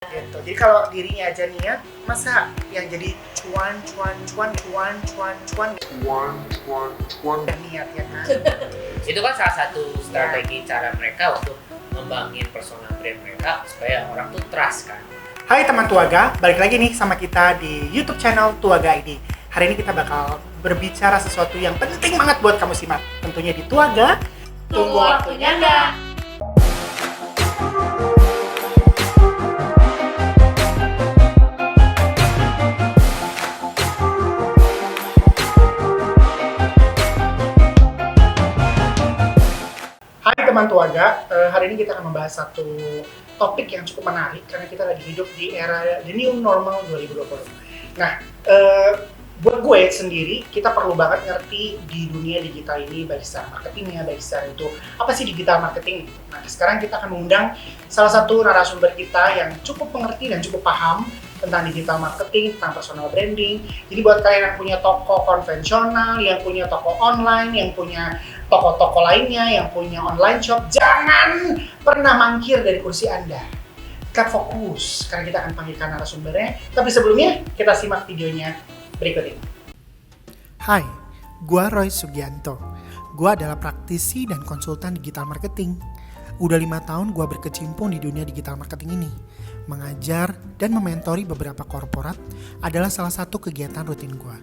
Gitu. Jadi kalau dirinya aja niat, masa yang jadi cuan dan niat ya kan? Itu kan salah satu strategi cara mereka untuk ngembangin personal brand mereka supaya orang tuh trust kan. Hai teman Tuaga, balik lagi nih sama kita di YouTube channel Tuaga ID. Hari ini kita bakal berbicara sesuatu yang penting banget buat kamu simak. Tentunya di Tuaga. Tunggu waktunya nggak? Hai teman Tuaga, hari ini kita akan membahas satu topik yang cukup menarik karena kita lagi hidup di era the new normal 2020. Nah, buat gue sendiri, kita perlu banget ngerti di dunia digital ini baik secara marketingnya, baik secara itu apa sih digital marketing. Nah, sekarang kita akan mengundang salah satu narasumber kita yang cukup mengerti dan cukup paham tentang digital marketing, tentang personal branding. Jadi buat kalian yang punya toko konvensional, yang punya toko online, yang punya toko-toko lainnya, yang punya online shop, jangan pernah mangkir dari kursi Anda. Tetap fokus, karena kita akan panggilkan narasumbernya. Tapi sebelumnya, kita simak videonya berikut ini. Hai, gua Roy Sugianto. Gua adalah praktisi dan konsultan digital marketing. Udah 5 tahun gua berkecimpung di dunia digital marketing ini. Mengajar dan mementori beberapa korporat adalah salah satu kegiatan rutin gua.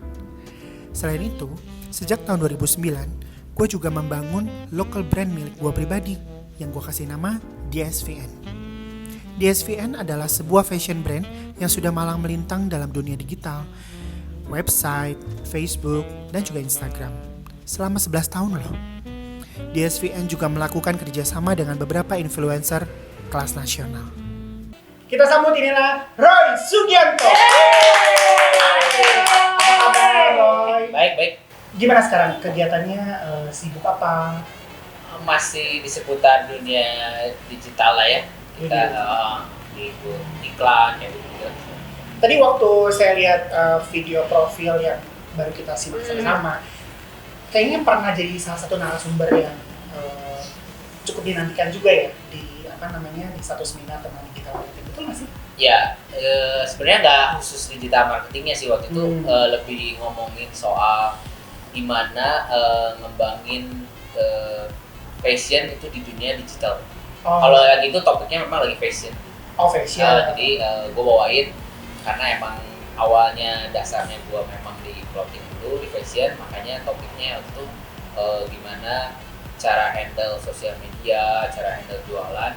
Selain itu, sejak tahun 2009, gue juga membangun local brand milik gue pribadi yang gue kasih nama DSVN. DSVN adalah sebuah fashion brand yang sudah malang melintang dalam dunia digital, website, Facebook, dan juga Instagram selama 11 tahun loh. DSVN juga melakukan kerjasama dengan beberapa influencer kelas nasional. Kita sambut inilah Roy Sugianto. Apa kabar Roy? Baik. Gimana sekarang kegiatannya, sibuk apa? Masih di seputar dunia digital lah ya. Kita ikut iklan ya gitu. Tadi waktu saya lihat video profil yang baru kita simak sama-sama, kayaknya pernah jadi salah satu narasumber yang cukup dinantikan juga ya di di satu seminar tentang digital marketing. Betul nggak sih? Ya, sebenarnya nggak khusus digital marketingnya sih waktu itu, lebih ngomongin soal gimana ngembangin fashion itu di dunia digital. Kalau yang itu topiknya memang lagi fashion. Oh, fashion. Jadi gue bawain karena emang awalnya dasarnya gue memang di clothing dulu di fashion, makanya topiknya itu gimana cara handle sosial media, cara handle jualan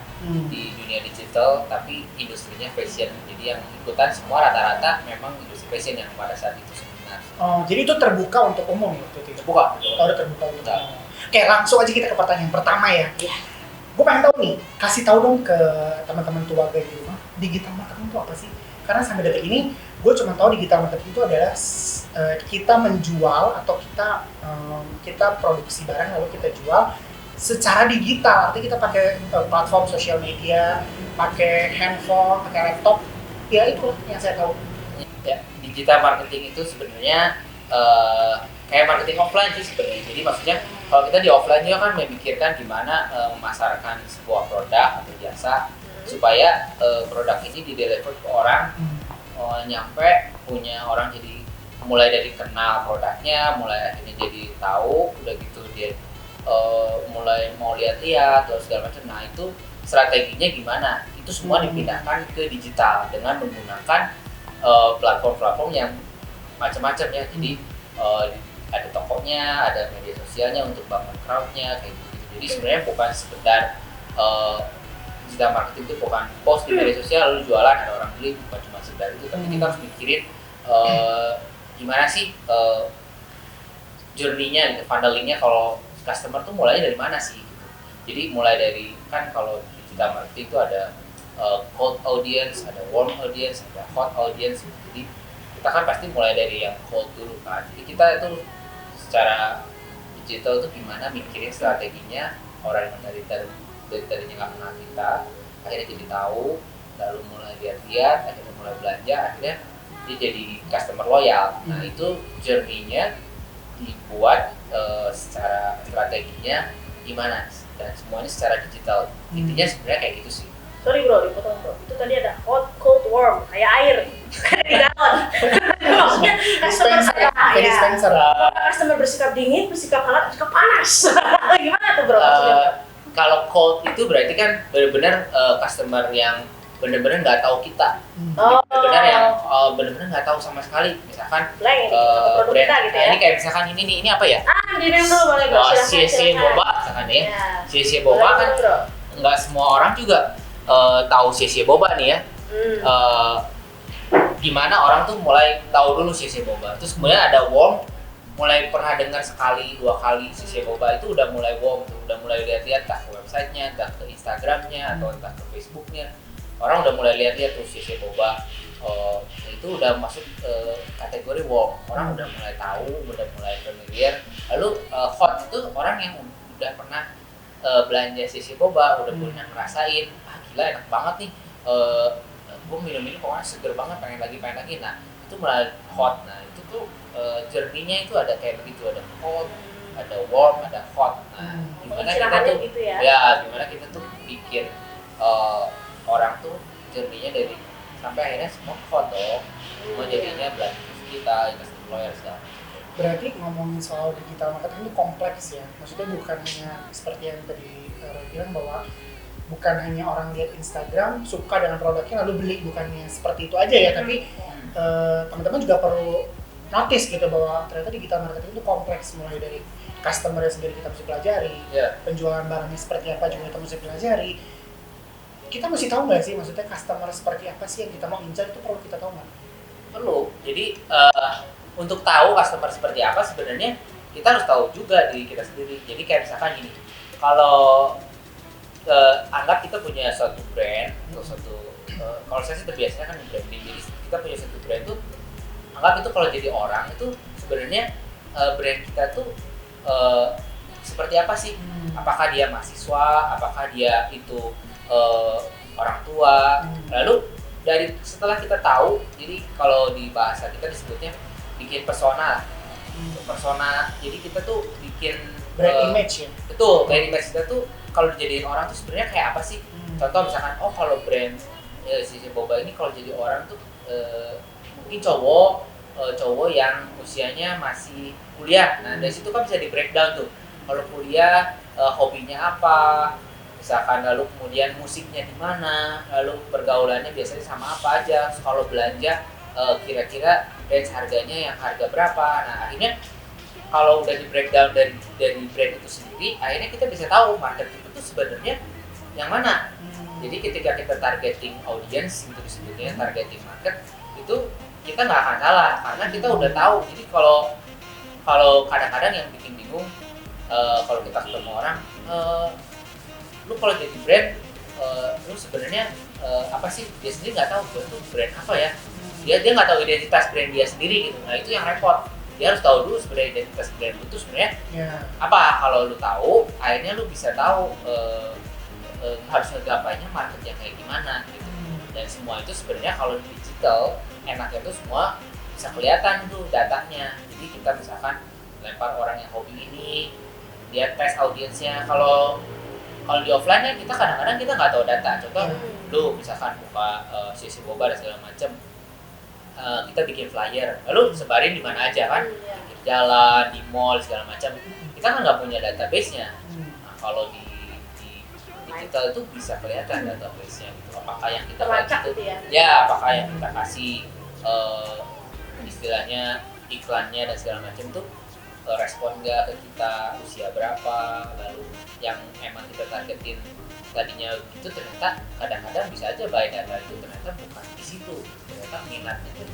di dunia digital, tapi industrinya fashion. Jadi yang ikutan semua rata-rata memang industri fashion yang pada saat itu seminar. Oh, jadi itu terbuka untuk umum ya? Terbuka. Oh, udah terbuka untuk umum. Oke, langsung aja kita ke pertanyaan pertama ya. Iya. Gue pengen tahu nih, kasih tahu dong ke teman-teman Tuaga di rumah, digital marketing itu apa sih? Karena sampai detik ini, gue cuma tahu digital marketing itu adalah kita menjual atau kita produksi barang lalu kita jual secara digital. Artinya kita pakai platform sosial media, pakai handphone, pakai laptop. Ya itu yang saya tahu. Ya, digital marketing itu sebenarnya kayak marketing offline sih sebenarnya. Jadi maksudnya kalau kita di offline juga kan memikirkan gimana memasarkan sebuah produk atau jasa supaya produk ini di-deliver ke orang, nyampe punya orang, jadi mulai dari kenal produknya, mulai akhirnya jadi tahu, udah gitu dia mulai mau lihat-lihat atau segala macam. Nah itu strateginya gimana? Itu semua dipindahkan ke digital dengan menggunakan platform-platform yang macam-macam ya. Jadi ada tokonya, ada media sosialnya untuk bangun crowd-nya kayak gitu. Jadi sebenarnya bukan sekedar digital marketing itu bukan post di media sosial lalu jualan ada orang beli, bukan cuma sekedar itu, tapi kita harus mikirin gimana sih journey-nya gitu, funnelingnya, kalau customer tuh mulainya dari mana sih gitu. Jadi mulai dari, kan kalau digital marketing itu ada cold audience, ada warm audience, ada hot audience gitu. Jadi kita kan pasti mulai dari yang cold dulu kan. Jadi kita itu secara digital itu gimana mikirin strateginya orang yang dari tadinya nggak kenal kita, akhirnya jadi tahu, lalu mulai lihat-lihat, akhirnya mulai belanja, akhirnya dia jadi customer loyal. Nah itu journey-nya dibuat secara strateginya gimana, dan semuanya secara digital. Intinya sebenarnya kayak gitu sih. Sorry bro, dipotong bro. Itu tadi ada hot, cold, warm, kayak air di galon. Maksudnya customer dispenser. customer bersikap dingin, bersikap hangat, bersikap panas. Gimana tuh bro? Kalau cold itu berarti kan benar-benar customer yang benar-benar nggak tahu kita, benar-benar yang benar-benar nggak tahu sama sekali. Misalkan blank produk brand, kita gitu ya. ini kayak misalkan ini apa ya? Di dulu boleh bro. CC Boba misalkan ya. CC Boba kan nggak semua orang juga tahu CC Boba nih ya. Gimana orang tuh mulai tahu dulu CC Boba. Terus kemudian ada warm, mulai pernah dengar sekali, 2 kali CC Boba itu udah mulai warm tuh, udah mulai lihat-lihat entah ke websitenya, entah ke Instagramnya, atau entah ke Facebooknya. Orang udah mulai lihat-lihat tuh CC Boba, itu udah masuk kategori warm. Orang udah mulai tahu, udah mulai familiar. Lalu hot itu orang yang udah pernah belanja CC Boba, udah pernah ngerasain, gila enak banget nih, gue minum ini pokoknya seger banget, pengen lagi. Nah itu mulai hot. Nah itu tuh journey-nya itu ada kayak begitu, ada cold, ada warm, ada hot. Nah gimana kita tuh gitu ya? Gimana kita tuh bikin orang tuh journey-nya dari sampai akhirnya semua hot dong, semua jadinya belanja kita, investment lawyer segala. Berarti ngomongin soal digital marketing itu kompleks ya, maksudnya bukan hanya seperti yang tadi Roy bilang bahwa bukan hanya orang lihat Instagram suka dengan produknya lalu beli, bukannya seperti itu aja ya, tapi teman-teman juga perlu notice gitu bahwa ternyata digital marketing itu kompleks, mulai dari customer sendiri kita mesti pelajari, penjualan barangnya seperti apa juga kita mesti pelajari. Kita mesti tahu nggak sih, maksudnya customer seperti apa sih yang kita mau incar, itu perlu kita tahu nggak? Perlu. Jadi untuk tahu customer seperti apa sebenarnya kita harus tahu juga diri kita sendiri. Jadi kayak misalkan gini, kalau anggap kita punya suatu brand atau suatu kalau saya sih terbiasanya kan branding, jadi kita punya suatu brand tuh anggap itu kalau jadi orang itu sebenarnya brand kita tuh seperti apa sih? Apakah dia mahasiswa? Apakah dia itu orang tua? Lalu setelah kita tahu, jadi kalau di bahasa kita disebutnya bikin persona. Persona, jadi kita tuh bikin brand image ya? Betul, brand image kita tuh kalau dijadiin orang tuh sebenarnya kayak apa sih? Contoh misalkan, kalau brand CC Boba ini kalau jadi orang tuh mungkin cowok yang usianya masih kuliah. Nah dari situ kan bisa di breakdown tuh. Kalau kuliah hobinya apa, misalkan, lalu kemudian musiknya di mana, lalu pergaulannya biasanya sama apa aja. So, kalau belanja kira-kira range harganya yang harga berapa. Nah akhirnya kalau udah di breakdown dari brand itu sendiri, akhirnya kita bisa tahu market kita tuh sebenarnya yang mana. Jadi ketika kita targeting audience, gitu disebutnya targeting market, itu kita nggak akan salah karena kita udah tahu. Jadi kalau kadang-kadang yang bikin bingung, kalau kita ketemu orang, lu kalau jadi brand, lu sebenarnya apa sih? Dia sendiri nggak tahu gue tuh brand apa ya. Dia nggak tahu identitas brand dia sendiri gitu. Nah itu yang repot. Dia harus tahu dulu sebenarnya identitas brand itu sebenarnya apa. Kalau lu tahu, akhirnya lu bisa tahu harus ngegapainya market yang kayak gimana gitu. Dan semua itu sebenarnya kalau di digital enaknya tuh semua bisa kelihatan tuh datanya. Jadi kita misalkan lempar orang yang hobi ini, dia tes audiensnya. Kalau di offline ya kita kadang-kadang kita nggak tahu data. Contoh, lu misalkan buka CC Boba dan segala macam, kita bikin flyer, lalu sebarin di mana aja kan, di jalan, di mall segala macam. Kita kan nggak punya database-nya. Nah, kalau di digital itu bisa kelihatan database-nya gitu. Apakah yang kita itu apakah yang kita kasih istilahnya iklannya dan segala macam tuh respon nggak ke kita, usia berapa, lalu yang emang kita targetin tadinya itu ternyata kadang-kadang bisa aja by data itu ternyata bukan di situ, ternyata minatnya itu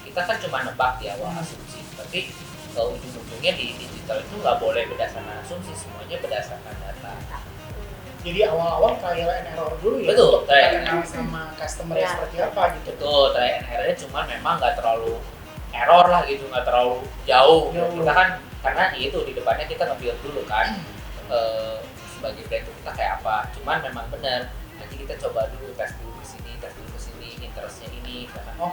kita kan cuma nebak di awal asumsi, tapi ujung-ujungnya di digital itu nggak boleh berdasarkan asumsi, semuanya berdasarkan data. Jadi awal-awal trial and error dulu ya, betul, untuk kita kenal sama customer seperti apa gitu. Betul, trial and errornya cuma memang nggak terlalu error lah gitu, nggak terlalu jauh. Kita kan karena itu di depannya kita nge-build dulu kan sebagai brand itu kita kayak apa. Cuman memang benar nanti kita coba dulu, tes dulu ke sini, interestnya ini karena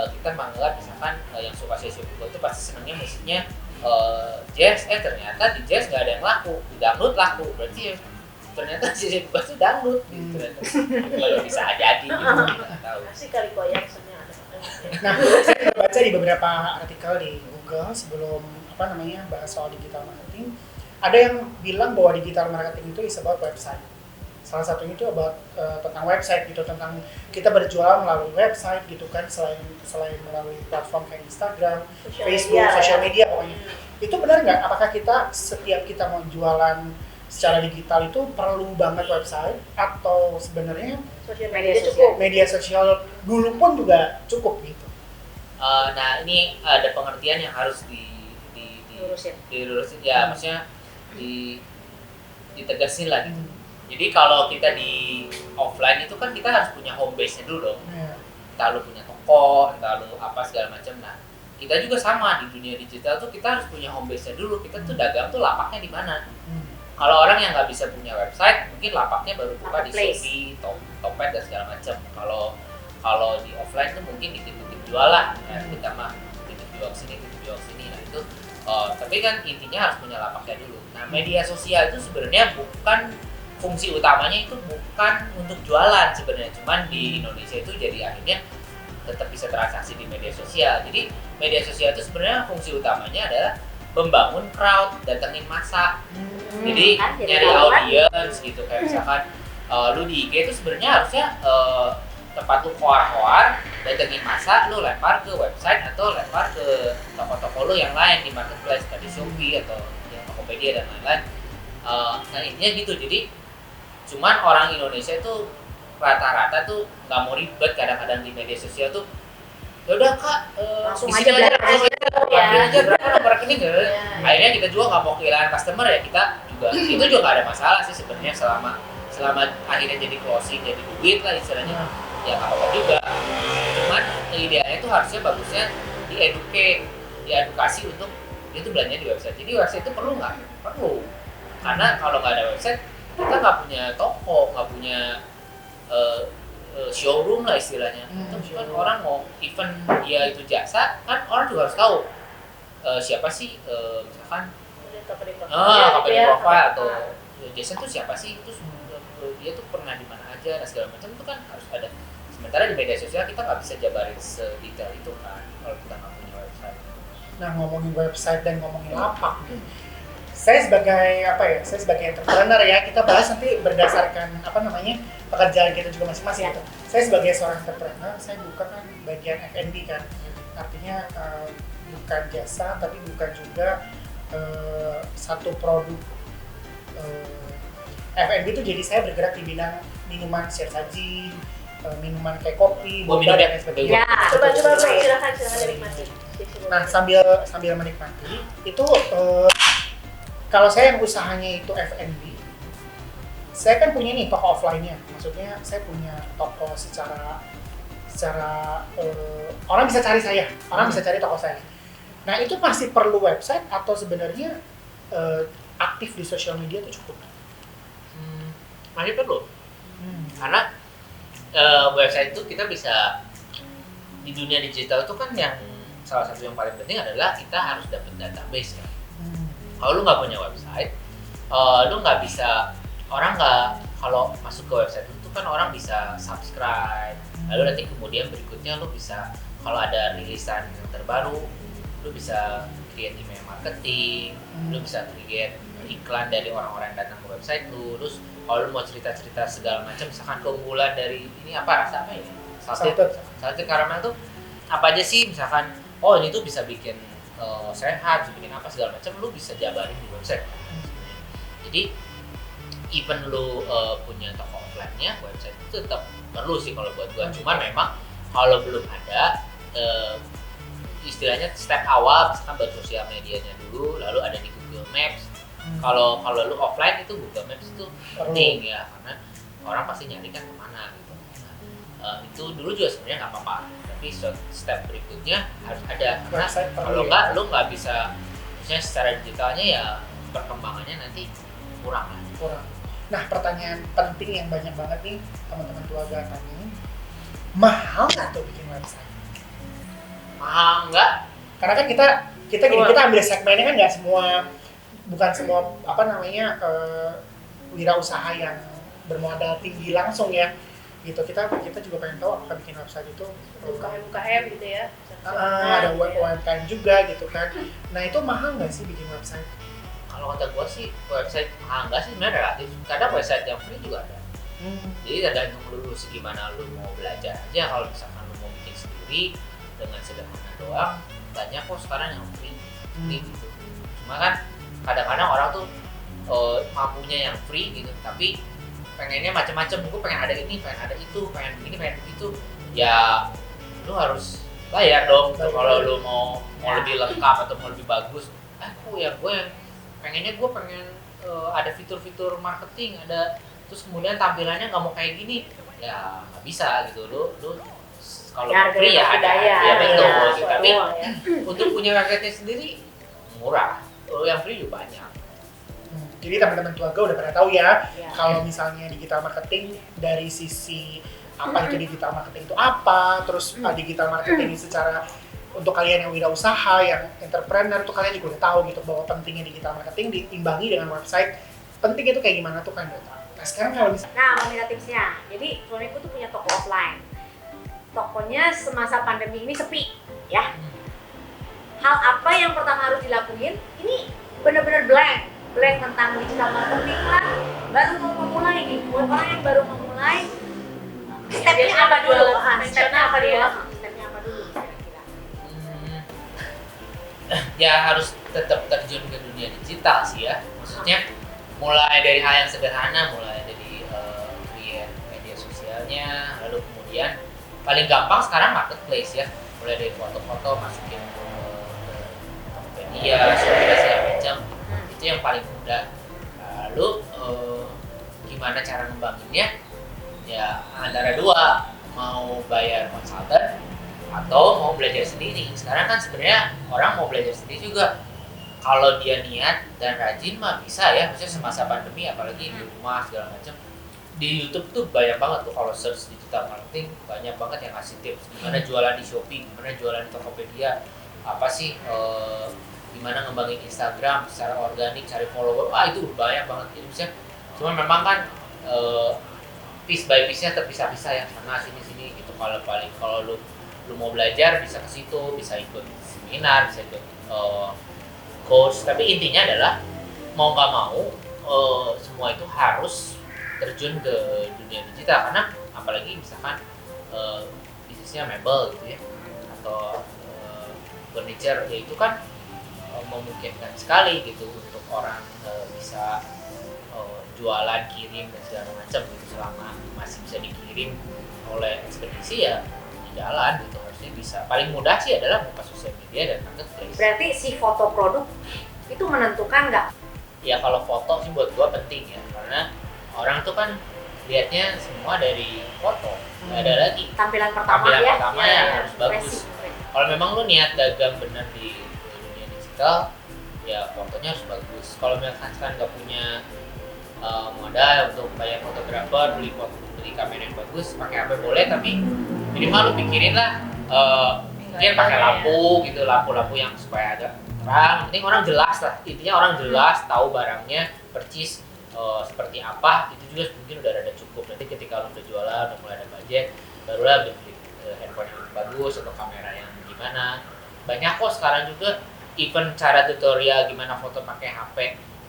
kita menganggap misalkan yang suka CC Boba itu pasti senangnya musiknya jazz, ternyata di jazz nggak ada yang laku, di dangdut laku, berarti ternyata si bebas itu dangdut gitu. Kalau bisa jadi gitu, nggak tahu. Asik kali koyak sebenarnya ada. Nah, saya juga baca di beberapa artikel di Google sebelum bahas soal digital marketing, ada yang bilang bahwa digital marketing itu is about website. Salah satunya itu about tentang website gitu, tentang kita berjualan melalui website gitu kan, selain melalui platform kayak Instagram, Facebook, social media pokoknya. Itu benar nggak? Apakah setiap kita mau jualan secara digital itu perlu banget website, atau sebenarnya media sosial dulu pun juga cukup gitu? Nah ini ada pengertian yang harus dilurusin ya, maksudnya ditegasin lah gitu. Jadi kalau kita di offline itu kan kita harus punya home base-nya dulu dong. Entah lu punya toko, entah lu apa segala macam. Nah kita juga sama di dunia digital tuh kita harus punya home base-nya dulu. Kita tuh dagang tuh lapaknya di mana. Kalau orang yang nggak bisa punya website, mungkin lapaknya baru buka di Shopee, Tokped dan segala macam. Kalau di offline tuh mungkin di titik jual lah, ya, kita mah titik jual sini. Nah itu, tapi kan intinya harus punya lapaknya dulu. Nah media sosial itu sebenarnya bukan fungsi utamanya, itu bukan untuk jualan sebenarnya. Cuman di Indonesia itu jadi akhirnya tetap bisa transaksi di media sosial. Jadi media sosial itu sebenarnya fungsi utamanya adalah membangun crowd, datengin massa. Jadi nyari audience gitu, kayak misalkan lu di IG itu sebenarnya harusnya tempat lu koar-koar, datengin massa, lu lempar ke website atau lempar ke toko-toko lu yang lain di marketplace, tadi Shopee atau yang Tokopedia dan lain-lain. Nah intinya gitu. Jadi cuman orang Indonesia tuh rata-rata tuh nggak mau ribet kadang-kadang di media sosial tuh. Yaudah kak, langsung aja berapa nomor rekening ya. Akhirnya kita juga nggak mau kehilangan customer ya, kita juga itu juga nggak ada masalah sih sebenarnya selama akhirnya jadi closing, jadi duit lah istilahnya, ya nggak apa-apa juga. Cuman idealnya itu harusnya bagusnya diedukasi untuk itu belanja di website. Jadi website itu perlu nggak? Perlu, karena kalau nggak ada website kita nggak punya toko, nggak punya showroom lah istilahnya. Itu kan orang mau event dia itu jasa, kan orang juga harus tahu siapa sih, misalkan company profile atau Jason tuh siapa sih, itu dia tuh pernah di mana aja dan segala macam, itu kan harus ada. Sementara di media sosial kita nggak bisa jabarin sedetail itu kan kalau kita nggak punya website. Nah ngomongin website dan ngomongin lapak nih, saya sebagai entrepreneur ya, kita bahas nanti berdasarkan pekerjaan kita juga masing-masing gitu. Saya sebagai seorang entrepreneur, saya buka kan bagian F&B kan, artinya bukan jasa tapi bukan juga satu produk F&B itu. Jadi saya bergerak di bidang minuman siap saji, minuman kayak kopi, boba dan sebagainya. Ya, coba silakan dinikmati. Nah sambil menikmati itu, kalau saya yang usahanya itu F&B, saya kan punya nih toko offline-nya. Maksudnya saya punya toko secara orang bisa cari saya, orang bisa cari toko saya. Nah itu masih perlu website atau sebenarnya aktif di sosial media itu cukup? Masih perlu, karena website itu kita bisa di dunia digital itu kan yang salah satu yang paling penting adalah kita harus dapat database kan. Kalau lu nggak punya website, lu nggak bisa, kalau masuk ke website itu kan orang bisa subscribe, lalu nanti kemudian berikutnya lu bisa, kalau ada rilisan yang terbaru, lu bisa create email marketing, lu bisa create iklan dari orang-orang yang datang ke website lu. Terus kalau lu mau cerita-cerita segala macam, misalkan keunggulan dari ini rasa apa ini? Salted caramel tuh apa aja sih, misalkan ini tuh bisa bikin sehat, bikin apa segala macam, lu bisa jabarin di website. Jadi even lu punya toko offline-nya, website itu tetap perlu sih kalau buat gua. Cuman memang kalau belum ada istilahnya step awal, misalkan buat sosial medianya dulu, lalu ada di Google Maps. Kalau lu offline itu Google Maps itu penting ya, karena orang pasti nyari kan kemana gitu. Itu dulu juga sebenarnya nggak apa-apa, tapi step berikutnya harus ada, karena kalau nggak lu nggak bisa, misalnya secara digitalnya ya perkembangannya nanti kurang. Nah pertanyaan penting yang banyak banget nih teman-teman keluarga tanyain, mahal nggak tuh bikin website? Mahal nggak? Karena kan kita ambil segmennya kan nggak semua, bukan semua wirausaha yang bermodal tinggi langsung ya gitu. Kita juga pengen tahu apakah bikin website itu UKM gitu ya. ada UMKM juga gitu kan. Nah itu mahal nggak sih bikin website? Kalau kata gue sih website mahal nggak sih, sebenarnya relatif. Kadang website yang free juga ada. Jadi tergantung lu segimana lu mau belajar aja. Kalau misalkan lu mau bikin sendiri dengan sederhana doang, banyak kok sekarang yang free gitu. Cuma kan kadang-kadang orang tuh mampunya yang free gitu, tapi pengennya macam-macam. Gue pengen ada ini, pengen ada itu, pengen begini, pengen begitu. Ya lu harus bayar dong gitu. Kalau lu mau lebih lengkap atau mau lebih bagus. Gue yang pengennya gue pengen ada fitur-fitur marketing, ada terus kemudian tampilannya nggak mau kayak gini, ya nggak bisa gitu. Lu kalau free ya ada, ya betul. Gitu. Tapi untuk punya website sendiri murah, yang free juga banyak. Jadi teman-teman Telaga udah pada tahu ya, kalau misalnya digital marketing dari sisi apa itu digital marketing itu apa, terus digital marketing secara untuk kalian yang wirausaha, yang entrepreneur tuh kalian juga udah tahu gitu bahwa pentingnya digital marketing diimbangi dengan website. Penting itu kayak gimana tuh kan udah tahu. Nah sekarang kalau misalnya mau minta tipsnya. Jadi suamiku tuh punya toko offline. Tokonya semasa pandemi ini sepi, ya. Hal apa yang pertama harus dilakuin? Ini benar-benar blank tentang digital marketing lah. Baru mau memulai nih, buat orang yang baru memulai, stepnya apa dulu? Stepnya apa dulu? Kira-kira. Ya harus tetap terjun ke dunia digital sih ya. Maksudnya mulai dari hal yang sederhana, mulai dari create media sosialnya, lalu kemudian paling gampang sekarang marketplace ya. Mulai dari foto-foto masukin ke Tokopedia, Shopee segala macam. Itu yang paling mudah. Lalu gimana cara ngembanginnya? Ya antara dua, mau bayar konsultan atau mau belajar sendiri. Sekarang kan sebenarnya orang mau belajar sendiri juga. Kalau dia niat dan rajin mah bisa ya. Maksudnya semasa pandemi apalagi di rumah segala macam. Di YouTube tuh banyak banget tuh kalau search digital marketing, banyak banget yang ngasih tips gimana jualan di Shopee, gimana jualan di Tokopedia, apa sih gimana ngembangin Instagram secara organik, cari follower. Itu banyak banget tipsnya. Cuma memang kan piece by piece-nya terpisah-pisah ya, sana sini gitu. Kalau lu mau belajar bisa ke situ, bisa ikut seminar, bisa ikut coach. Tapi intinya adalah mau nggak mau semua itu harus terjun ke dunia digital, karena apalagi misalkan bisnisnya mebel gitu ya, atau furniture, ya itu kan memungkinkan sekali gitu untuk orang bisa jualan, kirim dan segala macam gitu. Selama masih bisa dikirim oleh ekspedisi ya di jalan gitu, harusnya bisa. Paling mudah sih adalah buka sosial media dan marketplace. Berarti si foto produk itu menentukan nggak? Ya kalau foto sih buat gua penting ya, karena orang tuh kan lihatnya semua dari foto, nggak ada lagi. Tampilan pertama ya harus bagus. Kalau memang lu niat dagang benar di dunia digital, ya fotonya harus bagus. Kalau misalkan nggak punya modal untuk bayar fotografer, beli kamera yang bagus, pakai HP boleh, tapi minimal lu pikirin lah mungkin pakai lampu gitu, lampu yang supaya agak terang. Penting orang jelas lah, intinya orang jelas tahu barangnya, percis seperti apa, itu juga mungkin udah rada cukup. Nanti ketika lo udah jualan, udah mulai ada budget, barulah beli handphone yang bagus atau kamera yang gimana. Banyak kok sekarang juga even cara tutorial gimana foto pakai HP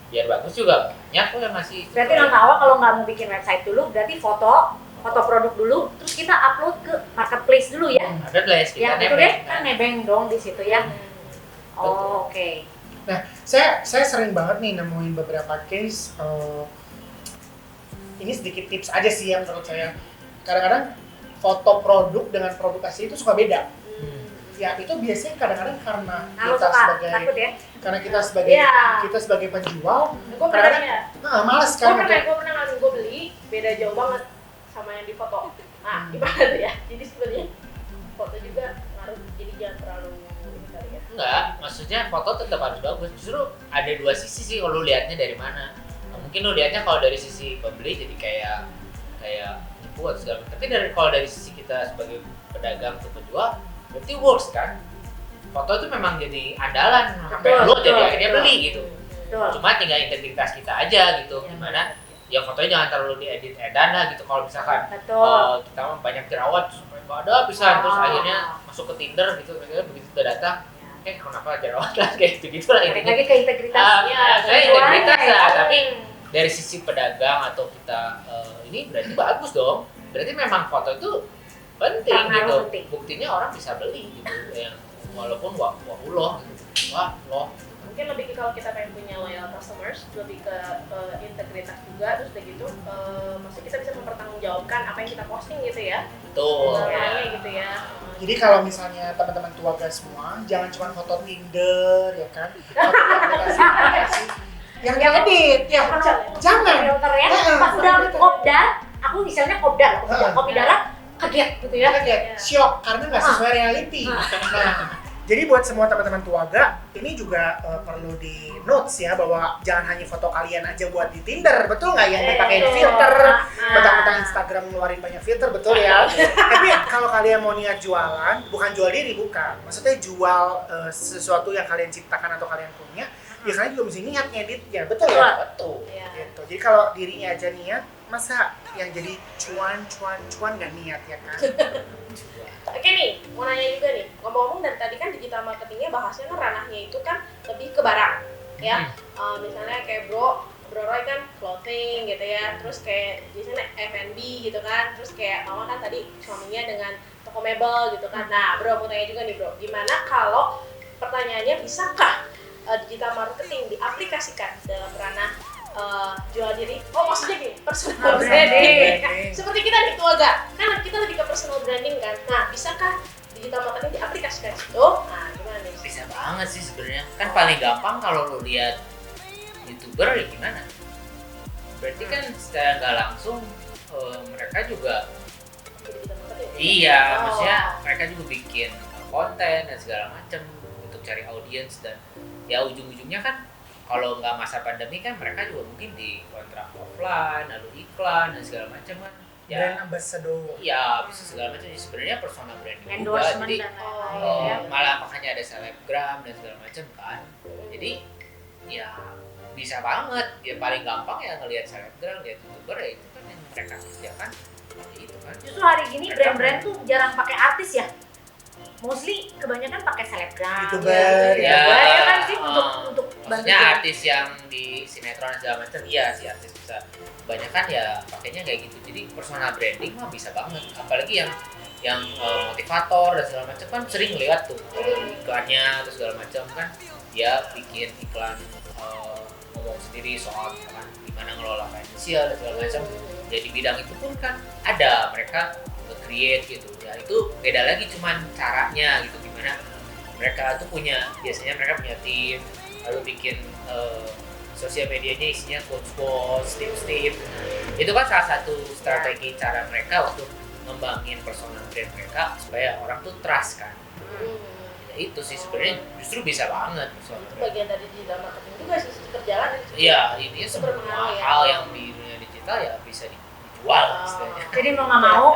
biar bagus juga banyak kok yang ngasih. Berarti non tahu kalau nggak mau bikin website dulu, berarti foto produk dulu, terus kita upload ke marketplace dulu ya. Marketplace kita ya, itu deh kan nebeng dong di situ ya. Oke. Nah, saya sering banget nih nemuin beberapa case. Ini sedikit tips aja sih yang menurut saya. Kadang-kadang foto produk dengan produk asli itu suka beda. Ya itu biasanya kadang-kadang karena kita sebagai penjual, kadang-kadang malas kan. Gue pernah ngalamin, gue beli beda jauh banget sama yang di foto. Nah, gimana ya? Jadi sebenarnya foto juga ngaruh, jadi jangan terlalu ya. Enggak, maksudnya foto tetap harus bagus. Justru ada dua sisi sih kalau lu lihatnya dari mana. Mungkin lu lihatnya kalau dari sisi pembeli jadi kayak nipu atau segala macam. Tapi kalau dari sisi kita sebagai pedagang atau penjual, berarti works kan. Foto itu memang jadi andalan, sampai lu jadi akhirnya beli gitu. Cuma tinggal integritas kita aja gitu, gimana ya fotonya jangan terlalu diedit edan lah gitu. Kalau misalkan Betul. kita mah banyak jerawat sampai nggak ada bisa terus akhirnya masuk ke Tinder gitu, akhirnya begitu udah datang kenapa jerawat lah kayak gitu lah intinya. Lagi ke integritas. Saya integritas lah, tapi dari sisi pedagang atau kita ini berarti bagus dong. Berarti memang foto itu penting gitu. Penting. Buktinya orang bisa beli gitu, yang walaupun wah loh gitu. Wah loh. Mungkin lebih ke kalau kita pengen punya loyal customers, lebih ke integritas juga, terus udah gitu maksudnya kita bisa mempertanggungjawabkan apa yang kita posting gitu ya. Betul. Gitu ya. Jadi kalau misalnya teman-teman tua guys semua, jangan cuma foto Tinder ya kan, foto aplikasi yang edit, ya jangan. Filter ya. Pas udah kopdar, aku misalnya kopdar, kopi darah kaget gitu ya. Kaget, shock karena nggak sesuai reality. Nah, jadi buat semua teman-teman tuaga, ini juga perlu di notes ya bahwa jangan hanya foto kalian aja buat di Tinder, betul nggak yang pakai filter, mentang-mentang Instagram ngeluarin banyak filter, betul ya. Tapi kalau kalian mau niat jualan, bukan jual diri, bukan. Maksudnya jual sesuatu yang kalian ciptakan atau kalian punya, ya kalian juga mesti niat ngeditnya, betul ya? Betul. Gitu. Jadi kalau dirinya aja niat, masa yang jadi cuan nggak niat ya kan? Oke nih, mau nanya juga nih, ngomong-ngomong dari tadi kan digital marketingnya bahasnya kan ranahnya itu kan lebih ke barang ya. Misalnya kayak Bro Roy kan clothing gitu ya, terus kayak biasanya F&B gitu kan, terus kayak Mama kan tadi suaminya dengan toko mebel gitu kan. Nah Bro, mau tanya juga nih Bro, gimana kalau pertanyaannya bisakah digital marketing diaplikasikan dalam ranah jual diri? Oh maksudnya gini, personal branding. Seperti kita nih Tuaga, kan kita lebih ke personal branding kan. Nah, bisakah digital marketing diaplikasikan di situ? Nah, gimana nih? Bisa banget sih sebenarnya. Kan paling gampang kalau lu lihat YouTuber ya gimana? Berarti kan secara nggak langsung mereka juga Digital marketing. iya, maksudnya mereka juga bikin konten dan segala macam untuk cari audiens, dan ya ujung-ujungnya kan kalau nggak masa pandemi kan mereka juga mungkin di kontrak offline, lalu iklan dan segala macam kan. Ya, Brand ambassador. iya bisa segala macam. Jadi sebenarnya personal branding juga. Endorsement Jadi dan lain-lain ya. malah makanya ada selebgram dan segala macam kan. Jadi ya bisa banget. Ya paling gampang ya ngelihat selebgram, lihat YouTuber ya itu kan yang mereka kerjakan. Ya itu kan. Justru hari gini brand-brand tuh jarang pakai artis ya. Mostly kebanyakan pakai selebgram, YouTuber, ya kan sih untuk maksudnya bantu. artis yang di sinetron dan segala macam, iya sih artis bisa. Kebanyakan ya pakainya kayak gitu. Jadi personal branding mah bisa banget. Apalagi yang motivator dan segala macam kan sering lihat tuh iklannya atau segala macam kan. Dia bikin iklan ngomong sendiri soal misalkan gimana ngelola finansial dan segala macam. Jadi bidang itu pun kan ada mereka create gitu ya, itu beda lagi cuman caranya gitu, gimana mereka tuh biasanya mereka punya tim lalu bikin sosial medianya isinya quotes, tips-tips. Itu kan salah satu strategi cara mereka untuk ngembangin personal brand mereka supaya orang tuh trust kan. Ya itu sih sebenarnya justru bisa banget Itu bagian dari digital marketing juga sih, kerjaan. iya, ini semua berpengaruh ya. hal yang di dunia digital ya bisa dijual istilahnya. Jadi mau nggak mau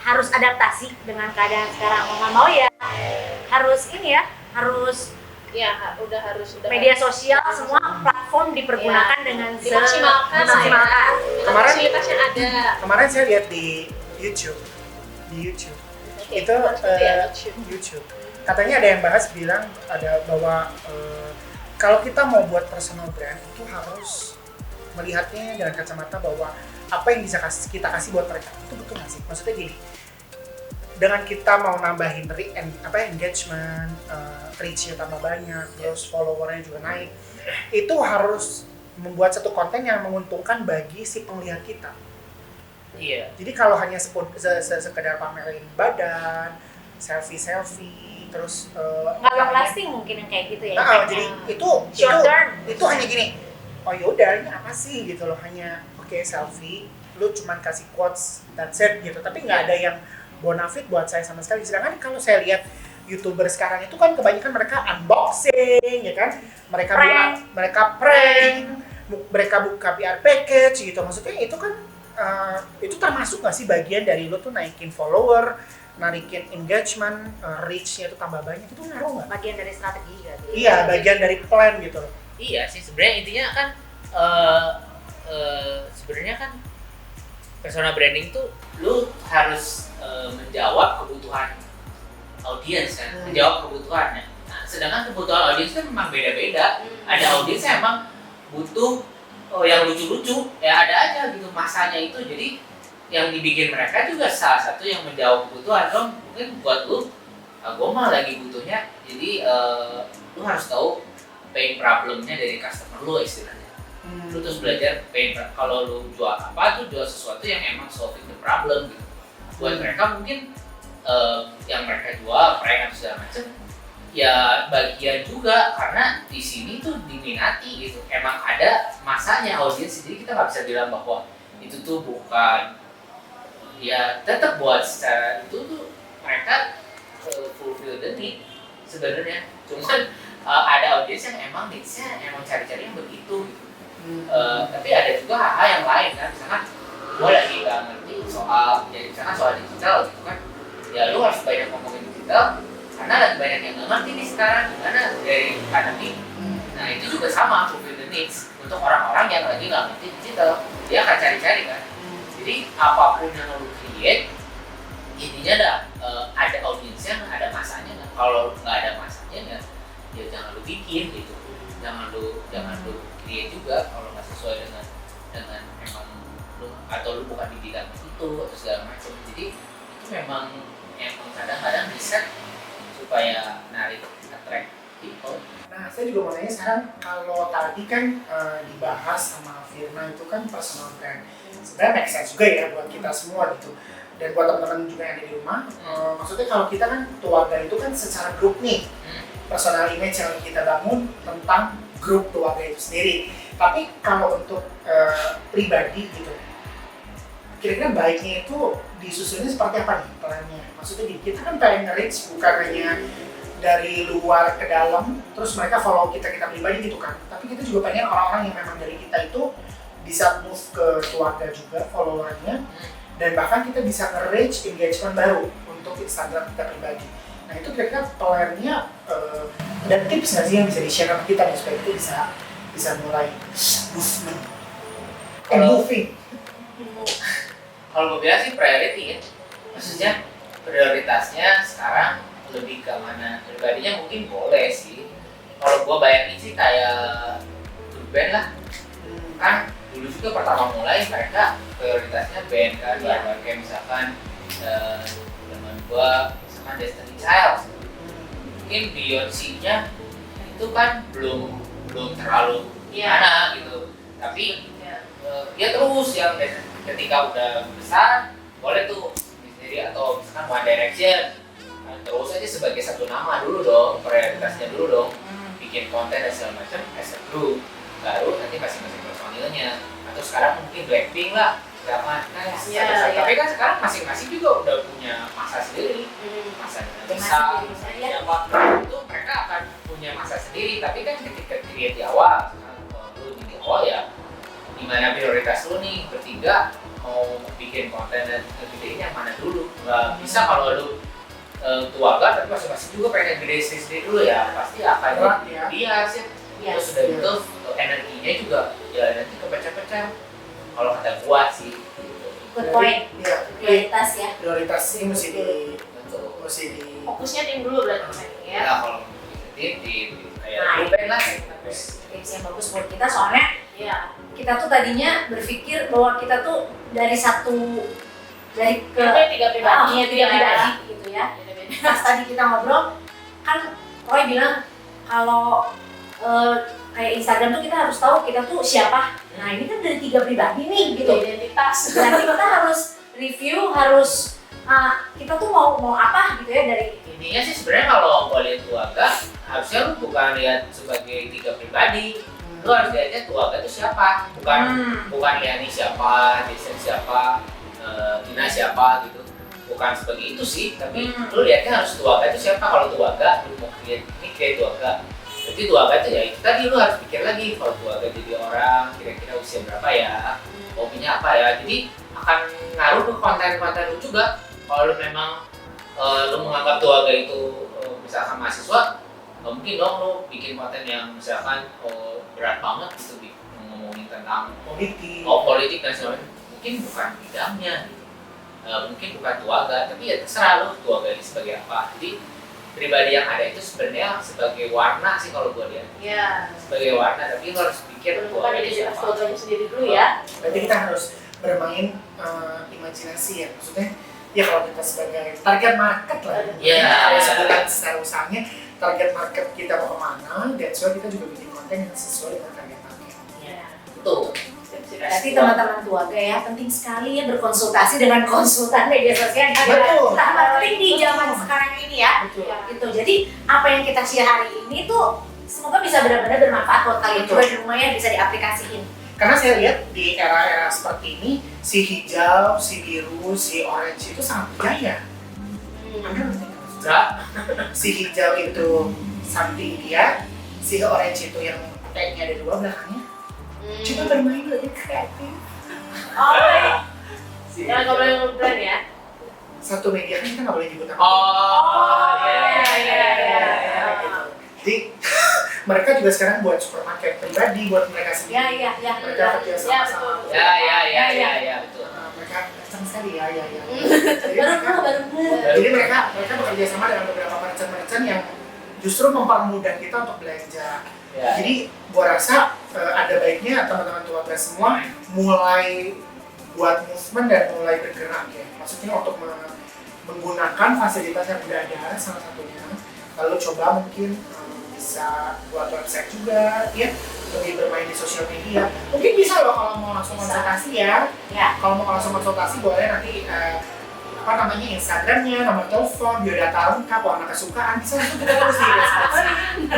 harus adaptasi dengan keadaan sekarang. Mau nggak mau ya harus ini ya, harus media sosial semua platform dipergunakan dengan dimaksimalkan. Fasilitasnya ada. Kemarin saya lihat di YouTube. Oke, Itu harus gitu ya, YouTube. Katanya ada yang bahas bilang ada bahwa kalau kita mau buat personal brand itu harus melihatnya dengan kacamata bahwa apa yang bisa kita kasih buat mereka itu betul nggak sih? Maksudnya gini, dengan kita mau nambahin engagement, reach-nya tambah banyak, terus followernya juga naik, itu harus membuat satu konten yang menguntungkan bagi si penglihat kita. Iya. Jadi kalau hanya sekedar pamerin badan, selfie, terus nggak long lasting mungkin yang kayak gitu ya. jadi short term. itu hanya gini, oh yaudah ini apa sih gitu loh, hanya oke, selfie, lu cuman kasih quotes, that's it gitu, tapi nggak ada yang bonafit buat saya sama sekali. Sedangkan kalau saya lihat YouTuber sekarang itu kan kebanyakan mereka unboxing ya kan, mereka prank, mereka buka PR package gitu. Maksudnya itu kan itu termasuk nggak sih bagian dari lu tuh naikin follower, naikin engagement, reach-nya itu tambah banyak, itu ngaruh nggak? Bagian dari strategi kan. Iya, bagian dari plan gitu loh. Iya sih sebenarnya intinya kan sebenarnya kan persona branding tuh lu harus menjawab kebutuhan audiens kan, menjawab kebutuhannya. Nah, sedangkan kebutuhan audiens kan memang beda-beda. Ada audiens yang emang butuh yang lucu-lucu, ya ada aja gitu masanya itu. Jadi yang dibikin mereka juga salah satu yang menjawab kebutuhan. Dong mungkin buat lu, gue mah lagi butuhnya. Jadi lu harus tahu pain problemnya dari customer lu istilahnya. Lu terus belajar pain. Kalau lu jual apa tuh jual sesuatu yang emang solving the problem gitu. Buat mereka mungkin yang mereka jual prank atau segala macam ya bagian juga karena di sini tuh diminati gitu. Emang ada masanya audiens, jadi kita nggak bisa bilang bahwa itu tuh bukan ya tetap buat secara itu tuh mereka fulfill the need sebenarnya. Cuman ada audiens yang emang needs-nya emang cari-cari yang begitu gitu. Tapi ada juga hal-hal yang lain kan, misalkan gue lagi nggak ngerti soal jadi misalkan soal digital gitu kan, ya lu harus banyak ngomongin digital karena lagi banyak yang nggak ngerti nih sekarang gimana dari pandemi. Nah itu juga sama fulfill the needs untuk orang-orang yang lagi nggak ngerti digital, dia akan cari-cari kan. Jadi apapun yang lu create intinya ada audiensnya, ada masanya kan. Kalau nggak ada masanya ya jangan lu bikin gitu, jangan lu create juga kalau nggak sesuai dengan emang lu atau lu bukan di bidang itu atau segala macam. Jadi itu memang kadang-kadang riset supaya narik attract people. Nah, saya juga mau nanya sekarang, kalau tadi kan dibahas sama Firna itu kan personal brand. Sebenarnya make sense juga ya buat kita semua gitu. Dan buat teman-teman juga yang ada di rumah, maksudnya kalau kita kan keluarga itu kan secara grup nih, personal image yang kita bangun tentang grup keluarga itu sendiri. Tapi kalau untuk pribadi gitu, kira-kira baiknya itu disusunnya seperti apa nih perannya? Maksudnya kita kan pengen nge-reach bukan hanya dari luar ke dalam, terus mereka follow kita pribadi gitu kan. Tapi kita juga pengen orang-orang yang memang dari kita itu bisa move ke keluarga juga followernya, dan bahkan kita bisa nge-reach engagement baru untuk Instagram kita pribadi. Nah itu kira-kira plannya dan tips nggak sih yang bisa di-share sama kita nih supaya kita bisa mulai movement, moving. Kalau gue bilang sih priority ya, maksudnya prioritasnya sekarang lebih ke mana. Pribadinya mungkin boleh sih, kalau gue bayangin sih kayak grup band lah, kan dulu juga pertama mulai mereka prioritasnya band kan, kayak misalkan teman gue misalkan Destiny Child, mungkin Beyonce-nya itu kan belum terlalu gimana gitu, tapi dia terus yang ketika udah besar boleh tuh sendiri atau misalkan One Direction, terus aja sebagai satu nama dulu dong, prioritasnya dulu dong, bikin konten dan segala macam as a group, baru nanti masing-masing personilnya. Atau sekarang mungkin Blackpink lah, kan tapi kan sekarang masing-masing juga udah punya masa sendiri, masa bisa siapa itu mereka akan punya masa sendiri. Tapi kan ketika create di awal, lu di awal ya gimana prioritas lu nih bertiga mau bikin konten dan gedein yang mana dulu. Nggak bisa kalau lu keluarga tapi masing-masing juga pengen gede sendiri dulu ya, pasti akan bias ya. Terus sudah itu energinya juga ya nanti kepecah-pecah kalau kata gua sih gitu. Good point. Prioritas ya. Prioritas ini mesti di fokusnya tim dulu berarti ya. Ya kalau tim kayak grup band lah. Tips yang bagus buat kita soalnya kita tuh tadinya berpikir bahwa kita tuh dari tiga pribadi gitu ya. Pas tadi kita ngobrol kan Roy bilang kalau kayak Instagram tuh kita harus tahu kita tuh siapa. Nah ini kan dari 3 pribadi nih gitu. Identitas. Berarti kita harus review, kita tuh mau apa gitu ya dari. Intinya sih sebenarnya kalau lihat keluarga harusnya lu bukan lihat sebagai 3 pribadi. Lu harus lihatnya keluarga itu siapa, bukan Liani siapa, Jason siapa, Ina siapa gitu. Bukan sebagai itu sih, tapi lu lihatnya harus keluarga itu siapa. Kalau keluarga lu mau create keluarga. Jadi keluarga itu ya itu tadi lu harus pikir lagi kalau keluarga jadi orang kira-kira usia berapa ya, hobinya apa ya. Jadi akan ngaruh ke konten-konten lu juga. Kalau lu memang lu menganggap keluarga itu misalkan mahasiswa, mungkin dong lu bikin konten yang misalkan berat banget gitu ngomongin tentang politik. politik dan segala macam, mungkin bukan bidangnya gitu. Mungkin bukan tuaga, tapi ya terserah lo tuaga ini sebagai apa. Jadi pribadi yang ada itu sebenarnya sebagai warna sih kalau gue lihat. Ya. Sebagai warna, tapi lo harus pikir bukan identitas tuaganya sendiri dulu ya. Berarti kita harus bermain imajinasi ya, maksudnya ya kalau kita sebagai target market lah. Iya. Kalau sebulan secara usahanya target market kita mau kemana, that's why kita juga bikin konten yang sesuai dengan target market. Ya. Betul. Berarti teman-teman tuaga ya penting sekali ya berkonsultasi dengan konsultan media sosial. Betul. Sangat penting di zaman sekarang ini ya. Betul. Gitu. Jadi apa yang kita share hari ini tuh semoga bisa benar-benar bermanfaat buat kalian juga di rumah ya, bisa diaplikasiin. Karena saya lihat di era-era seperti ini, si hijau, si biru, si orange itu sangat berjaya. Anda ngerti nggak? Enggak. Si hijau itu something dia, si orange itu yang kayaknya ada dua belakangnya. Coba bermain lebih kreatif. Oh, baik. Jangan ngomongin brand ya. Satu media kan kita nggak boleh nyebut nama. Oh, iya. Jadi mereka juga sekarang buat supermarket pribadi buat mereka sendiri. Ya. Mereka kerja sama-sama. Ya, betul. Mereka kencang sekali ya. Baru. Jadi mereka bekerja sama dengan beberapa merchant yang justru mempermudah kita untuk belanja. Ya. Jadi gua rasa ada baiknya teman-teman tuaga semua mulai buat movement dan mulai bergerak ya. Maksudnya untuk menggunakan fasilitas yang udah ada salah satunya. Lalu coba mungkin bisa buat website juga ya, lebih bermain di sosial media. Mungkin bisa loh kalau mau langsung konsultasi ya. Ya. Kalau mau langsung konsultasi boleh nanti Instagramnya, nomor telepon, biodata lengkap, warna kesukaan, bisa langsung kita tulis di deskripsi.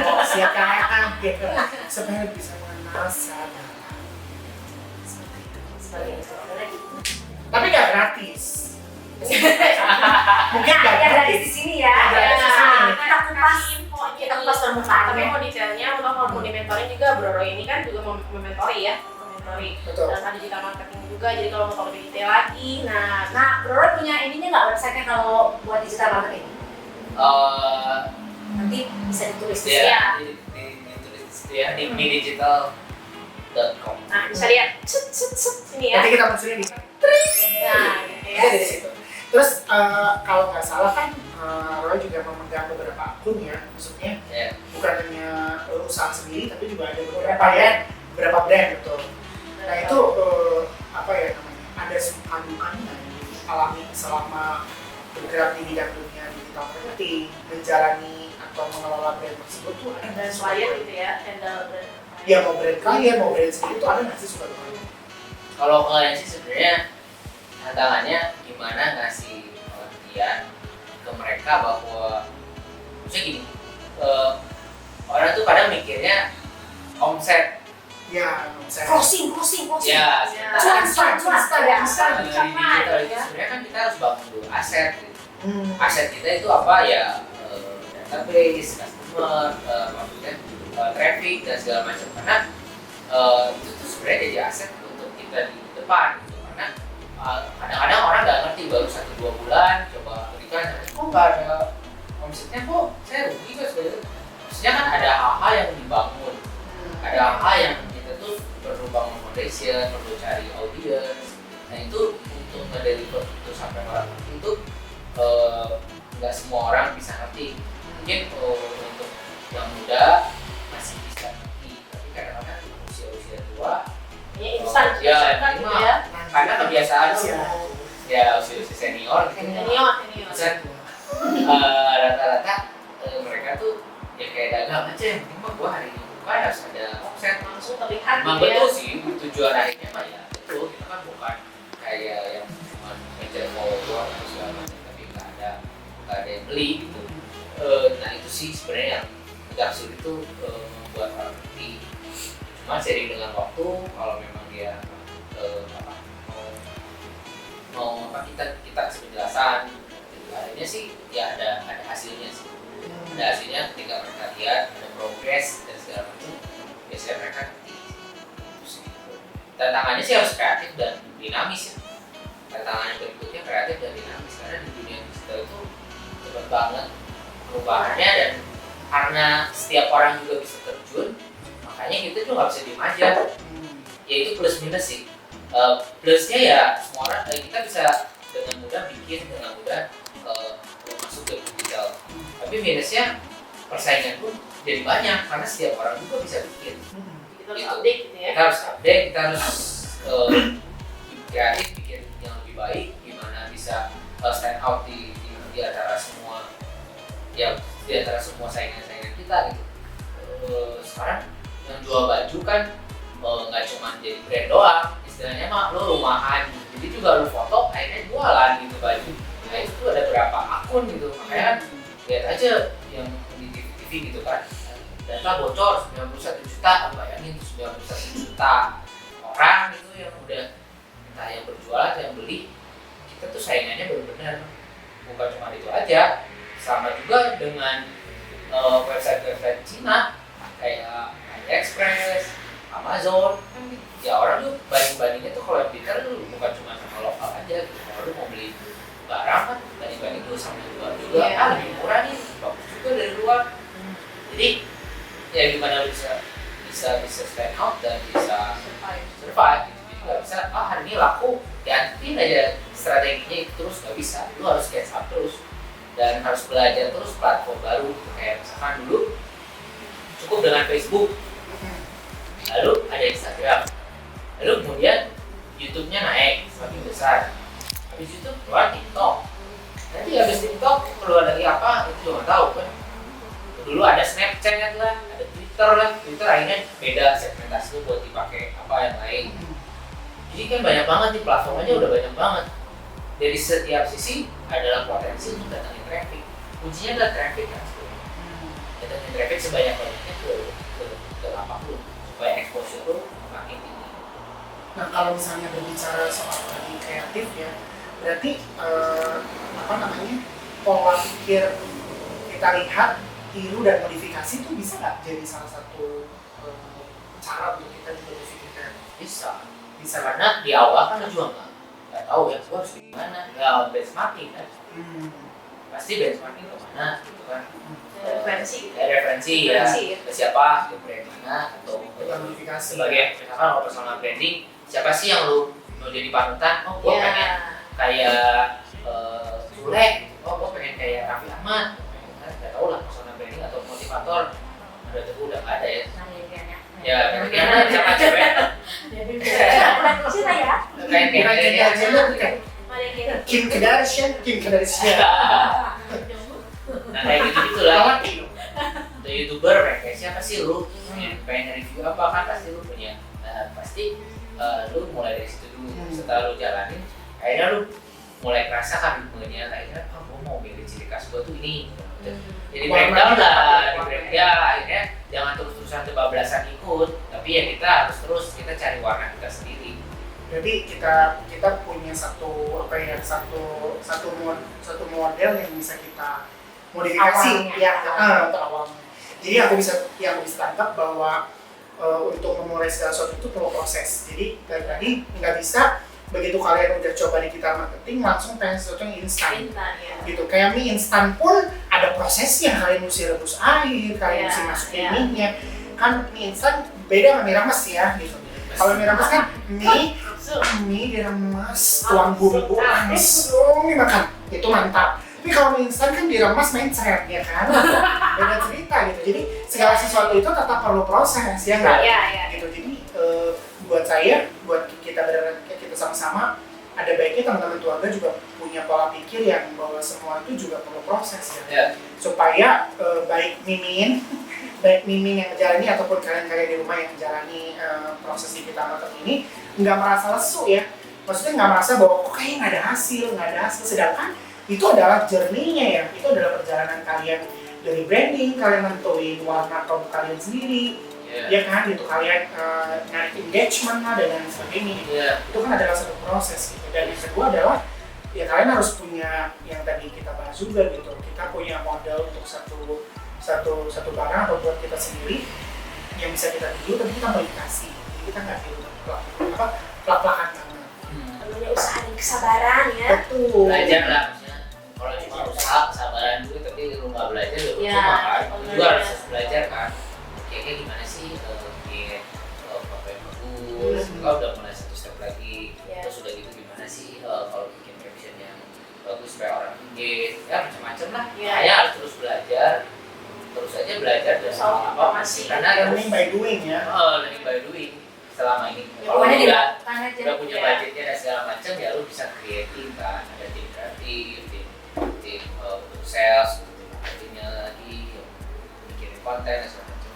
Oh, siapkan gitu, supaya bisa mengenal sahabat. Seperti itu. Tapi nggak gratis. Mungkin nggak Ya, dari gratis. di sini ya. Gratis di sini. Kita kupas Tapi permukaannya. mau detailnya, kalau mau di mentoring juga, Bro Roy ini kan juga mau mementori ya. Betul. Dalam digital marketing juga, jadi kalau mau tahu lebih detail lagi, Nah, Bro Roy punya ininya nggak website-nya kalau buat digital marketing? Nanti bisa ditulis di sini ya. Ditulis ya di digital.com. nah bisa lihat sini ya. Nanti kita munculin di Nah, gitu ya. ada di situ. Terus kalau nggak salah kan Roy juga memegang beberapa akun ya, maksudnya Ya. bukan hanya usaha sendiri tapi juga ada beberapa brand betul. Nah itu apa ya namanya, ada kandungannya yang dialami selama bergerak di bidang dunia digital marketing, menjalani atau mengelola brand tersebut tuh ada Dan klien gitu ya, handle brand. ya mau brand klien mau brand sendiri tuh ada nggak sih suka dukanya? Kalau kalian sih sebenarnya tantangannya gimana ngasih pengertian ke mereka bahwa maksudnya gini, orang tuh kadang mikirnya omset Ya saya Crossing. ya Cuan. di digital itu sebenarnya kan kita harus bangun dulu aset gitu. Aset kita itu apa ya, database, customer, maksudnya traffic dan segala macam, karena itu tuh sebenarnya jadi aset untuk kita di depan gitu. Karena kadang-kadang orang nggak ngerti, baru 1-2 bulan coba berikan, kok nggak ada omsetnya, kok saya rugi kok sebenarnya. Maksudnya kan ada hal-hal yang dibangun, ada hal yang kita tuh perlu bangun foundation, perlu cari audience. Nah itu untuk ngedeliver itu sampai orang ngerti itu nggak semua orang bisa ngerti. Mungkin untuk yang muda masih bisa ngerti, tapi kadang-kadang usia tua Ya instan ya, kan gitu minimal. ya. Karena kebiasaan Usia. ya usia senior gitu. Senior. Kan rata-rata mereka tuh ya kayak dagang aja, yang penting mah gua hari ini buka harus ada omset. Langsung terlihat Emang gitu ya. betul sih, tujuan akhirnya mah ya betul, kita kan bukan kayak yang cuma ngejar follower atau segala macam, tapi nggak ada yang beli gitu. Nah itu sih sebenarnya yang agak sulit itu membuat orang ngerti. Cuma seiring dengan waktu, kalau memang dia mau kita kasih penjelasan, akhirnya sih ya ada hasilnya sih. Ada hasilnya ketika mereka lihat ada progres dan segala macam, biasanya mereka ngerti. Tantangannya sih harus kreatif dan dinamis ya. Tantangannya berikutnya kreatif dan dinamis, karena di dunia digital itu cepat banget perubahannya, dan karena setiap orang juga bisa terjun, makanya kita juga nggak bisa diem aja. ya itu plus minus sih. Plusnya ya semua orang kita bisa dengan mudah bikin dengan mudah masuk ke digital. Tapi minusnya persaingan pun jadi banyak karena setiap orang juga bisa bikin. Kita harus update gitu ya. Kita harus update, kita harus kreatif, bikin yang lebih baik, gimana bisa stand out di antara semua di antara semua saingan-saingan kita gitu. Sekarang yang jual baju kan nggak cuma jadi brand doang, istilahnya mah lo rumahan, jadi juga lo foto akhirnya jualan gitu baju. Nah itu tuh ada berapa akun gitu, makanya lihat aja yang di TV gitu kan, data bocor 91 juta, bayangin 91 juta orang itu yang udah entah yang berjualan atau yang beli. Kita tuh saingannya benar-benar bukan cuma itu aja, sama juga dengan website-website Cina kayak AliExpress, Amazon. Ya orang tuh banding-bandingnya tuh kalau yang pintar tuh bukan cuma sama lokal aja gitu. Kalau lu mau beli barang kan banding-banding tuh sama luar juga, lebih murah nih, bagus juga dari luar. Jadi ya gimana lu bisa stand out dan bisa survive gitu. Jadi nggak bisa hari ini laku gantiin aja strateginya itu terus, nggak bisa. Lu harus catch up terus dan harus belajar terus platform baru gitu. Kayak misalkan dulu cukup dengan Facebook, lalu ada Instagram, lalu kemudian YouTube-nya naik semakin besar, habis itu keluar TikTok, nanti habis TikTok keluar lagi apa itu juga nggak tahu kan. Dulu ada Snapchat lah, ada Twitter lah, Twitter akhirnya beda segmentasinya buat dipakai apa yang lain. Jadi kan banyak banget nih, platformnya udah banyak banget. Dari setiap sisi adalah potensi untuk datangin traffic. Kuncinya adalah traffic kan sebenarnya. Datangin traffic sebanyak-banyaknya ke apapun supaya exposure lu makin tinggi. Nah kalau misalnya berbicara soal tadi kreatif ya, berarti pola pikir kita lihat, tiru dan modifikasi itu bisa nggak jadi salah satu cara untuk kita berpikir? Bisa karena di awal kan lu juga nggak tahu ya gua harus gimana, ya benchmarking kan. Pasti benchmarking kemana gitu kan. Referensi ya, ke siapa, ke brand mana atau modifikasi sebagai misalkan kalau personal branding, siapa sih yang lu mau jadi panutan? Oh gua pengen kayak Sule, oh gua pengen kayak Raffi Ahmad, nggak tahu lah personal branding atau motivator ada tuh udah nggak ada ya. Ya karena siapa cewek? Cina ya? Kayak Kim Kardashian. Nah kayak gitu lah. Untuk YouTuber kayak siapa sih lu? Pengen review apa kan pasti lu punya. Nah pasti lu mulai dari situ dulu. Setelah lu jalanin, akhirnya lu mulai kerasa kan ritmenya. Akhirnya gua mau milih ciri khas gua tuh ini. Jadi breakdown lah, akhirnya jangan terus-terusan kebablasan ikut, tapi ya kita cari warna kita sendiri. Jadi kita punya satu model yang bisa kita modifikasi untuk awalnya. Jadi aku bisa tangkap bahwa untuk memulai segala sesuatu itu perlu proses. Jadi tadi nggak bisa begitu kalian udah coba di digital marketing langsung pengen sesuatu yang instan gitu. Kayak mie instan pun ada prosesnya, kalian mesti rebus air, kalian mesti masukin minyak. Kan mie instan beda sama mie remes ya gitu. Kalau mie remes kan mie diremes, tuang bumbu langsung dimakan, itu mantap. Tapi kalau mie instan kan diremes mencret ya kan, beda cerita gitu. Jadi segala sesuatu itu tetap perlu proses ya nggak? Gitu. Jadi buat kita sama-sama ada baiknya teman-teman keluarga juga punya pola pikir yang bahwa semua itu juga perlu proses ya. Supaya baik mimin yang menjalani ataupun kalian-kalian di rumah yang menjalani proses digital marketing ini nggak merasa lesu ya. Maksudnya nggak merasa bahwa kok kayaknya nggak ada hasil, sedangkan itu adalah journey-nya ya, itu adalah perjalanan kalian dari branding, kalian nentuin warna produk kalian sendiri. Ya kan, itu kalian narik engagement lah dan lain sebagainya. Itu kan adalah satu proses gitu. Dan yang kedua adalah ya kalian harus punya yang tadi kita bahas juga gitu. Kita punya modal untuk satu barang atau buat kita sendiri yang bisa kita tiru, tapi kita modifikasi. Jadi kita nggak tiru pelak-pelakan banget. Namanya usaha dan kesabaran ya. Betul. Belajar lah maksudnya. Kalau cuma usaha kesabaran dulu tapi lu nggak belajar cuma kan. Juga harus belajar kan. Kayak gimana sih bikin foto yang bagus, soal informasi. Karena learning by doing ya. learning by doing selama ini. Ya, Kalau pokoknya udah dilakukan aja. udah punya Ya. budgetnya dan segala macam ya lu bisa creating kan, ada tim kreatif, tim untuk sales, artinya lagi bikin konten dan segala macam.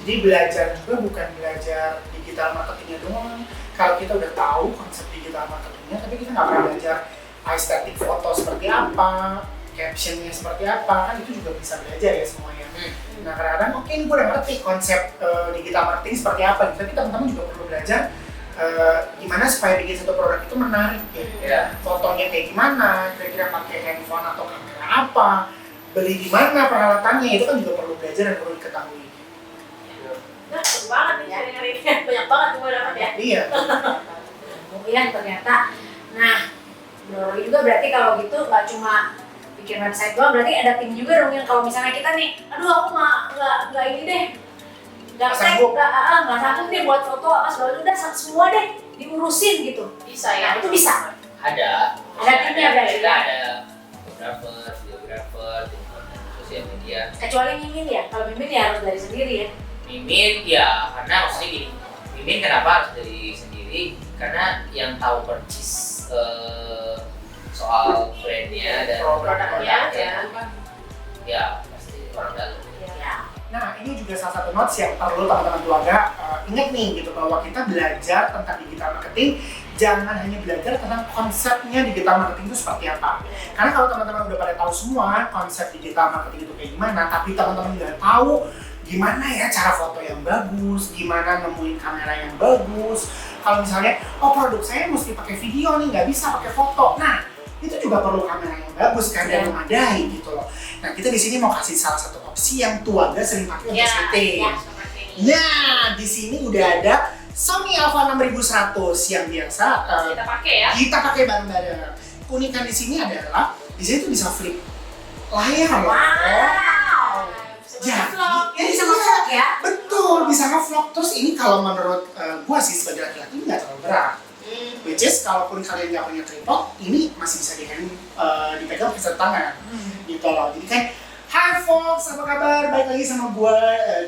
Jadi belajar juga bukan belajar digital marketingnya doang. Kalau kita udah tahu konsep digital marketingnya, tapi kita nggak pernah belajar aesthetic foto seperti apa, captionnya seperti apa, kan itu juga bisa belajar ya semuanya. Nah kadang-kadang mungkin gue udah ngerti konsep digital marketing seperti apa, tapi teman-teman juga perlu belajar gimana supaya bikin satu produk itu menarik ya. Ya. Fotonya kayak gimana, kira-kira pakai handphone atau kamera apa, beli di mana peralatannya, itu kan juga perlu belajar dan perlu diketahui. Nah, seru banget nih sharing hari ini. Banyak banget gue dapat ya. Iya. Kemudian ternyata, nah Bro Roy juga berarti kalau gitu nggak cuma bikin website doang, berarti ada tim juga dong yang kalau misalnya kita nih, aduh aku nggak ini deh, nggak Sanggup. sanggup deh buat foto apa segala, udah semua deh diurusin gitu. Bisa Nah ya. itu bisa. Ada timnya berarti kita ya? ada fotografer, videografer, tim konten sosial media. Kecuali Mimin ya, kalau Mimin ya harus dari sendiri ya. Mimin ya karena maksudnya gini, Mimin kenapa harus dari sendiri? Karena yang tahu persis soal brandnya dan Produknya, itu kan ya pasti orang dalam. Ya. Nah, ini juga salah satu notes yang perlu teman-teman keluarga ingat nih gitu, bahwa kita belajar tentang digital marketing jangan hanya belajar tentang konsepnya digital marketing itu seperti apa. Karena kalau teman-teman udah pada tahu semua konsep digital marketing itu kayak gimana, tapi teman-teman nggak tahu gimana ya cara foto yang bagus, gimana nemuin kamera yang bagus. Kalau misalnya, oh produk saya mesti pakai video nih, nggak bisa pakai foto. Nah, itu juga perlu kamera yang bagus kan dan memadai gitu loh. Nah, kita di sini mau kasih salah satu opsi yang Tuaga sering pakai untuk syuting. Nah, di sini udah ada Sony Alpha 6100 yang biasa Kita pakai ya. kita pakai bareng-bareng. Keunikan di sini adalah di sini tuh bisa flip layar loh. Wow. Jadi, Ini bisa nge-vlog ya? Betul, bisa nge-vlog. Terus ini kalau menurut gua sih sebagai laki-laki nggak terlalu berat. Which is kalaupun kalian nggak punya tripod, ini masih bisa dipegang pakai satu tangan. Gitu loh. Jadi kan, hi folks, apa kabar? Balik lagi sama gua.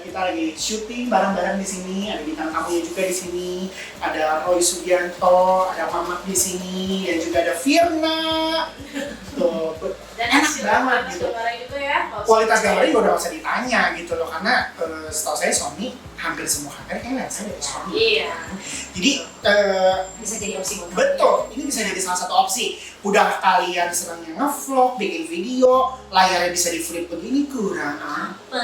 Kita lagi syuting bareng-bareng di sini. Ada bintang tamunya juga di sini. Ada Roy Sugianto, ada Mamat di sini, dan juga ada Firna. Tuh, Dan enak hasil banget gitu. gambarnya juga ya. Kualitas gambarnya juga udah nggak usah ditanya gitu loh, karena setahu saya Sony hampir semua kamera kayaknya lensanya dari Sony. Iya. Jadi Bisa jadi opsi buat betul, ini bisa jadi salah satu opsi. Udah kalian senangnya nge-vlog, bikin video, layarnya bisa di flip begini, kurang apa?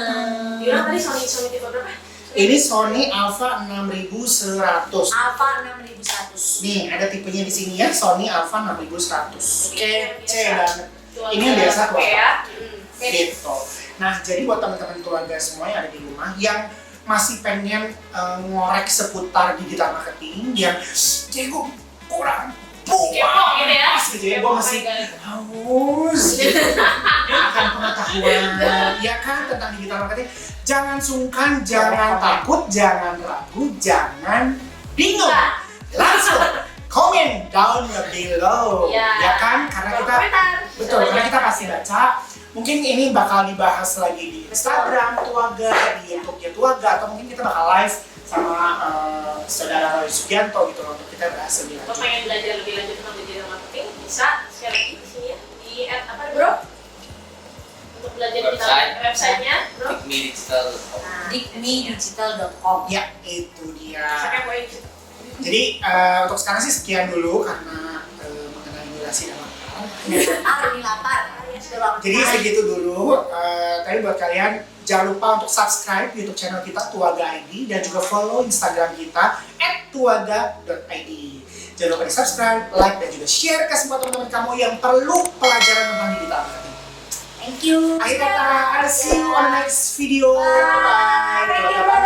Bilang tadi Sony tipe berapa? Ini Sony Alpha 6100. Alpha 6100. Nih, ada tipenya di sini ya, Sony Alpha 6100. Kece banget. Ini yang biasa pakai ya. Gitu. Nah, jadi buat teman-teman keluarga semua yang ada di rumah yang masih pengen ngorek seputar digital marketing, yang jago kurang Kepo gitu ya. gitu ya, gue masih haus gitu akan pengetahuan ya kan tentang digital marketing. Jangan sungkan, jangan takut, jangan ragu, jangan bingung, langsung komen down below ya kan, karena kita betul, karena kita pasti baca. Mungkin ini bakal dibahas lagi di Instagram Tuaga, di YouTube-nya Tuaga, atau mungkin kita bakal live sama saudara Roy Sugianto gitu loh, untuk kita bahas lebih Kalau lanjut. pengen belajar lebih lanjut tentang digital marketing, bisa sekali lagi di sini ya, di apa bro? Untuk belajar website-nya, bro. Digme.digital.com. Digme.digital.com. Ya, itu dia. Saya poin. Jadi untuk sekarang sih sekian dulu karena mengenai durasi dan lapar. Ini lapar. Sudah lapar. Jadi segitu dulu. Tapi buat kalian jangan lupa untuk subscribe YouTube channel kita Tuaga ID dan juga follow Instagram kita @tuaga.id. Jangan lupa di subscribe, like, dan juga share ke semua teman-teman kamu yang perlu pelajaran tentang digital marketing. Thank you. Akhir kata, I'll see you on the next video. Bye. Bye. Thank you.